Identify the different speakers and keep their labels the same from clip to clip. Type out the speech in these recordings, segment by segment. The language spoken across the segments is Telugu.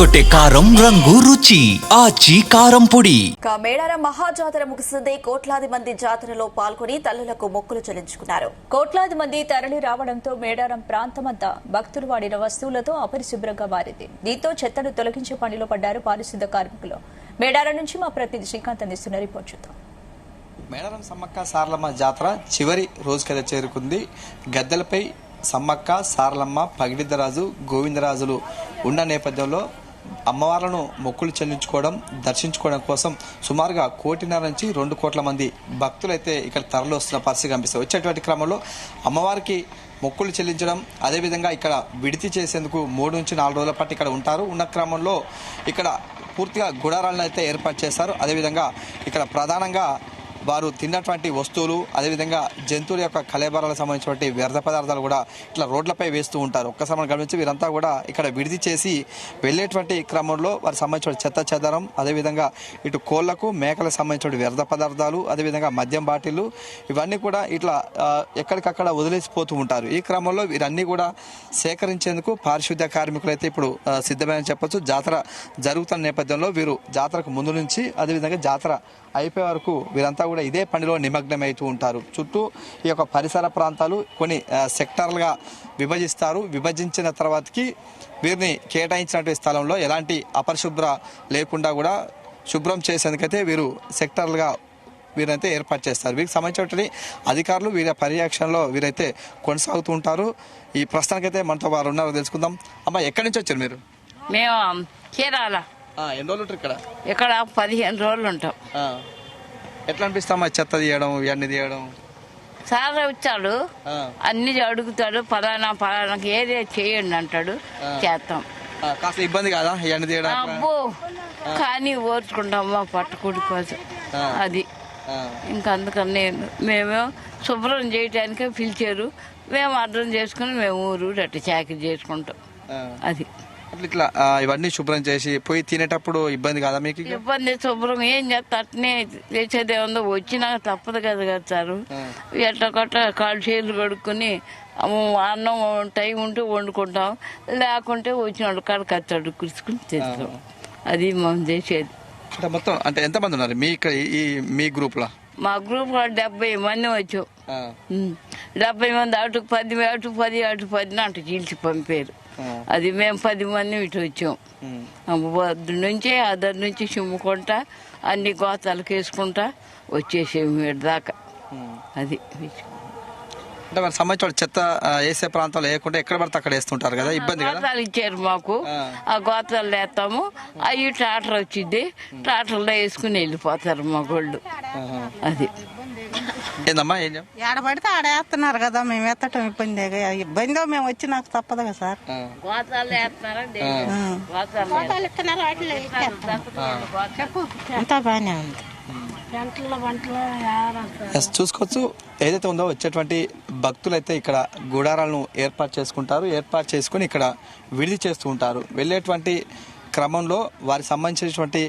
Speaker 1: అదరగొట్టే కారం రంగు రుచి ఆచి కారం పొడి.
Speaker 2: మేడారం మహాజాతర ముగిసింది. కోట్లాది మంది జాతరలో పాల్గొని తల్లులకు మొక్కులు చెల్లించుకున్నారు.
Speaker 3: కోట్లాది మంది తరలి రావడంతో మేడారం ప్రాంతమంతా భక్తులు వాడిన వస్తువులతో అపరిశుభ్రంగా మారింది. దీంతో చెత్తను తొలగించే పనిలో పడ్డారు పారిశుద్ధ కార్మికులు. మేడారం నుంచి మా ప్రతినిధి శ్రీకాంత్ అందిస్తున్న రిపోర్ట్ చూద్దాం.
Speaker 4: మేడారం సమ్మక్క సారలమ్మ జాతర చివరి రోజుకైతే చేరుకుంది. గద్దెలపై సమ్మక్క, సారలమ్మ, పగిడిద్దరాజు, గోవిందరాజులు ఉన్న నేపథ్యంలో అమ్మవార్లను మొక్కులు చెల్లించుకోవడం, దర్శించుకోవడం కోసం సుమారుగా 1.5 నుంచి 2 కోట్ల మంది భక్తులైతే ఇక్కడ తరలి వస్తున్న పరిస్థితి కనిపిస్తుంది. వచ్చేటువంటి క్రమంలో అమ్మవారికి మొక్కులు చెల్లించడం, అదేవిధంగా ఇక్కడ విడితి చేసేందుకు 3 నుంచి 4 రోజుల పాటు ఇక్కడ ఉంటారు. ఉన్న క్రమంలో ఇక్కడ పూర్తిగా గుడారాలను అయితే ఏర్పాటు చేస్తారు. అదేవిధంగా ఇక్కడ ప్రధానంగా వారు తిన్నటువంటి వస్తువులు, అదేవిధంగా జంతువుల యొక్క కళేబరాలకు సంబంధించినటువంటి వ్యర్థ పదార్థాలు కూడా ఇట్లా రోడ్లపై వేస్తూ ఉంటారు. ఒక్కసారి మనం గమనించి వీరంతా కూడా ఇక్కడ విడిది చేసి వెళ్ళేటువంటి క్రమంలో వారికి సంబంధించిన చెత్త చెదారం, అదేవిధంగా ఇటు కోళ్లకు, మేకలకు సంబంధించిన వ్యర్థ పదార్థాలు, అదేవిధంగా మద్యం బాటిళ్లు ఇవన్నీ కూడా ఇట్లా ఎక్కడికక్కడ వదిలేసిపోతూ ఉంటారు. ఈ క్రమంలో వీరన్నీ కూడా సేకరించేందుకు పారిశుద్ధ్య కార్మికులు అయితే ఇప్పుడు సిద్ధమని చెప్పొచ్చు. జాతర జరుగుతున్న నేపథ్యంలో వీరు జాతరకు ముందు నుంచి అదేవిధంగా జాతర అయిపోయే వరకు వీరంతా కూడా ఇదే పనిలో నిమగ్నమవుతూ ఉంటారు. చుట్టూ ఈ యొక్క పరిసర ప్రాంతాలు కొన్ని సెక్టార్లుగా విభజిస్తారు. విభజించిన తర్వాతకి వీరిని కేటాయించినటువంటి స్థలంలో ఎలాంటి అపరిశుభ్ర లేకుండా కూడా శుభ్రం చేసేందుకైతే వీరు సెక్టార్లుగా వీరైతే ఏర్పాటు చేస్తారు. వీరికి సంబంధించినటువంటి అధికారులు వీరి పర్యవేక్షణలో వీరైతే కొనసాగుతూ ఉంటారు. ఈ ప్రస్తుతానికైతే మనతో వారు ఉన్నారో తెలుసుకుందాం. అమ్మ, ఎక్కడి నుంచి వచ్చారు మీరు?
Speaker 5: మేము చీరాల.
Speaker 4: ఎన్ని రోజులు ఉంటారు ఇక్కడ?
Speaker 5: ఇక్కడ 15 రోజులు ఉంటాం.
Speaker 4: ఎట్లా అనిపిస్తామా చెత్త తీయడం, ఇవన్నీ తీయడం?
Speaker 5: సార్ వచ్చాడు, అన్ని అడుగుతాడు, పలానాకి ఏదే చేయండి అంటాడు, చేస్తాం.
Speaker 4: కాస్త ఇబ్బంది కాదా ఇవన్నీ తీయడం?
Speaker 5: అబ్బో, కానీ ఓర్చుకుంటామా పట్టుకుడి కోసం. అది ఇంకా అందుకని మేము శుభ్రం చేయటానికే పిలిచారు. మేము అర్థం చేసుకుని మేము ఊరు అట్ట చాకరీ చేసుకుంటాం. అది
Speaker 4: ఇట్లా ఇవన్నీ శుభ్రం చేసి పోయి తినేటప్పుడు ఇబ్బంది కాదా మీకు?
Speaker 5: ఇబ్బంది, శుభ్రం ఏం చేస్తా అట్నే చేసేదే ఉందో, వచ్చినాక తప్పదు కదా సార్. ఎట్లా కొట్ట కాళ్ళు చేతులు కడుక్కొని అన్నం టైం ఉంటే వండుకుంటాం, లేకుంటే వచ్చిన వాళ్ళు కడకచ్చాడు కురుచుకుని చేస్తాం. అది మనం చేసేది.
Speaker 4: అంటే మొత్తం అంటే ఎంతమంది ఉన్నారు మీ గ్రూప్ లో?
Speaker 5: మా గ్రూప్ లో 70 మంది వచ్చాం. 70 మంది అటు 10 అటు 10 అటు 10 అటు చీల్చి పంపారు. అది మేము 10 మంది ఇటు వచ్చాం. అద్దరి నుంచి అద్దరి నుంచి చిమ్ముకుంటా అన్ని గోతాలకు వేసుకుంటా వచ్చేసాము వీటి దాకా. అది
Speaker 4: అంటే మనకు సంబంధించిన చెత్త వేసే ప్రాంతాలు వేయకుండా ఎక్కడ పడితే అక్కడ వేస్తుంటారు కదా, ఇబ్బంది కదా?
Speaker 5: గోతాలు ఇచ్చారు మాకు, ఆ గోతాలు వేస్తాము. అవి ట్రాక్టర్ వచ్చింది, ట్రాక్టర్లో వేసుకుని వెళ్ళిపోతారు మా గోళ్ళు. అది
Speaker 4: ఏందమ్మా,
Speaker 6: ఏడ పడితే ఆడ వేస్తున్నారు కదా, మేము ఎత్తటం ఇబ్బంది. ఇబ్బంది మేము వచ్చి నాకు తప్పదు కదా సార్.
Speaker 5: గోతాలు వేస్తున్నారా?
Speaker 6: అంతా బాగానే ఉంది.
Speaker 4: చూసుకోవచ్చు. ఏదైతే ఉందో వచ్చేటువంటి భక్తులు అయితే ఇక్కడ గుడారాలను ఏర్పాటు చేసుకుంటారు. ఏర్పాటు చేసుకుని ఇక్కడ విడిది చేస్తూ ఉంటారు. వెళ్ళేటువంటి క్రమంలో వారికి సంబంధించినటువంటి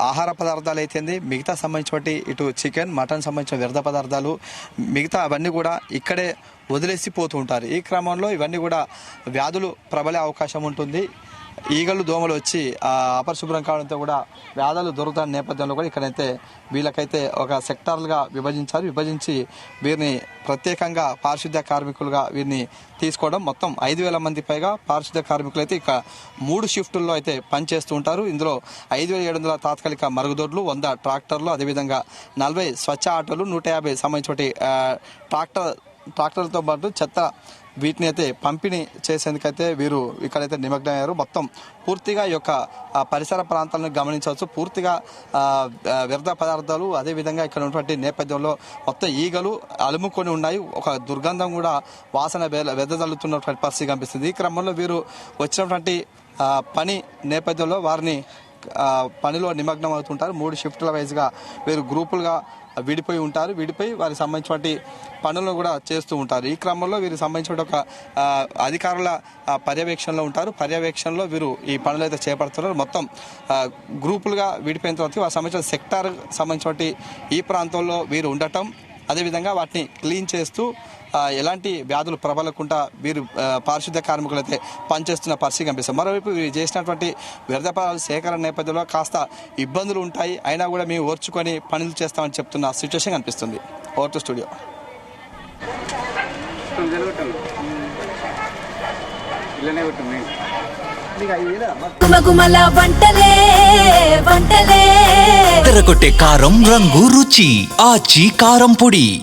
Speaker 4: ఆహార పదార్థాలు అయితేంది, మిగతా సంబంధించినటువంటి ఇటు చికెన్, మటన్ సంబంధించిన వ్యర్థ పదార్థాలు మిగతా అవన్నీ కూడా ఇక్కడే వదిలేసి పోతూ ఉంటారు. ఈ క్రమంలో ఇవన్నీ కూడా వ్యాధులు ప్రబలే అవకాశం ఉంటుంది. ఈగలు, దోమలు వచ్చి అపరిశుభ్రం కావడంతో కూడా వ్యాధులు దొరుకుతున్న నేపథ్యంలో కూడా ఇక్కడైతే వీళ్ళకైతే ఒక సెక్టార్లుగా విభజించారు. విభజించి వీరిని ప్రత్యేకంగా పారిశుద్ధ్య కార్మికులుగా వీరిని తీసుకోవడం. మొత్తం 5,000 మంది పైగా పారిశుద్ధ్య కార్మికులు అయితే ఇక 3 షిఫ్టుల్లో అయితే పనిచేస్తూ ఉంటారు. ఇందులో 5,700 తాత్కాలిక మరుగుదొడ్లు, 100 ట్రాక్టర్లు, అదేవిధంగా 40 స్వచ్ఛ ఆటోలు, 150 సంబంధించిన ట్రాక్టర్లతో పాటు చెత్త వీటిని అయితే పంపిణీ చేసేందుకైతే వీరు ఇక్కడైతే నిమగ్నమయ్యారు. మొత్తం పూర్తిగా ఈ యొక్క పరిసర ప్రాంతాలను గమనించవచ్చు. పూర్తిగా వ్యర్థ పదార్థాలు, అదేవిధంగా ఇక్కడ ఉన్నటువంటి నేపథ్యంలో మొత్తం ఈగలు అలుముకొని ఉన్నాయి. ఒక దుర్గంధం కూడా వాసన వెదజల్లుతున్నటువంటి పరిస్థితి కనిపిస్తుంది. ఈ క్రమంలో వీరు వచ్చినటువంటి పని నేపథ్యంలో వారిని పనిలో నిమగ్నం అవుతుంటారు. 3 షిఫ్టుల వైజ్గా వీరు గ్రూపులుగా విడిపోయి ఉంటారు. విడిపోయి వారికి సంబంధించినటువంటి పనులను కూడా చేస్తూ ఉంటారు. ఈ క్రమంలో వీరికి సంబంధించిన ఒక అధికారుల పర్యవేక్షణలో ఉంటారు. పర్యవేక్షణలో వీరు ఈ పనులు అయితే చేపడుతున్నారు. మొత్తం గ్రూపులుగా విడిపోయిన తర్వాత వారికి సంబంధించిన సెక్టార్ సంబంధించినటువంటి ఈ ప్రాంతంలో వీరు ఉండటం, అదేవిధంగా వాటిని క్లీన్ చేస్తూ ఎలాంటి వ్యాధులు ప్రబలకుండా వీరు పారిశుద్ధ్య కార్మికులు అయితే పనిచేస్తున్న పరిస్థితి కనిపిస్తుంది. మరోవైపు వీరు చేసినటువంటి వ్యర్థ పదార్థాల సేకరణ నేపథ్యంలో కాస్త ఇబ్బందులు ఉంటాయి, అయినా కూడా మేము ఓర్చుకొని పనులు చేస్తామని చెప్తున్న సిచ్యువేషన్ కనిపిస్తుంది. Over to studio.
Speaker 1: తెరకొట్టే కారం రంగు రుచి ఆచి కారం పొడి.